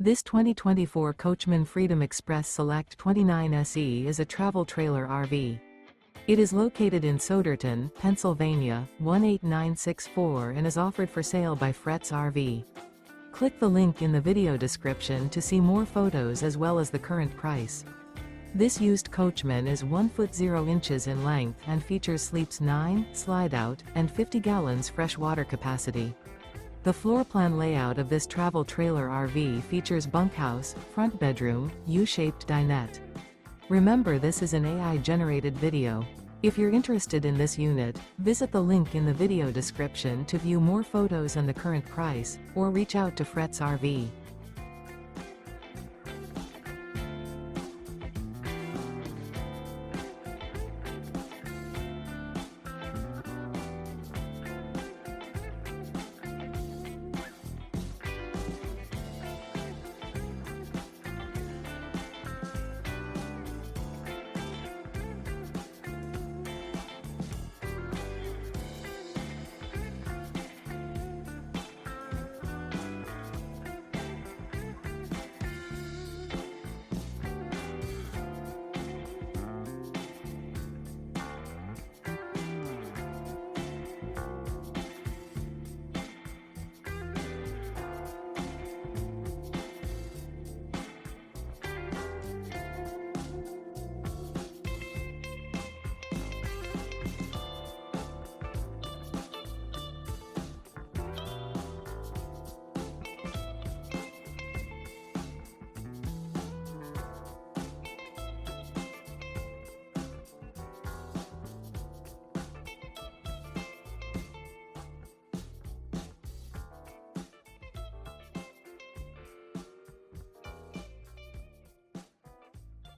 This 2024 Coachmen Freedom Express Select 29 SE is a travel trailer RV. It is located in Souderton, Pennsylvania, 18964 and is offered for sale by Fretz RV. Click the link in the video description to see more photos as well as the current price. This used Coachmen is 1 foot 0 inches in length and features sleeps 9, slide-out, and 50 gallons fresh water capacity. The floor plan layout of this travel trailer RV features bunkhouse, front bedroom, U-shaped dinette. Remember, this is an AI-generated video. If you're interested in this unit, visit the link in the video description to view more photos and the current price, or reach out to Fretz RV.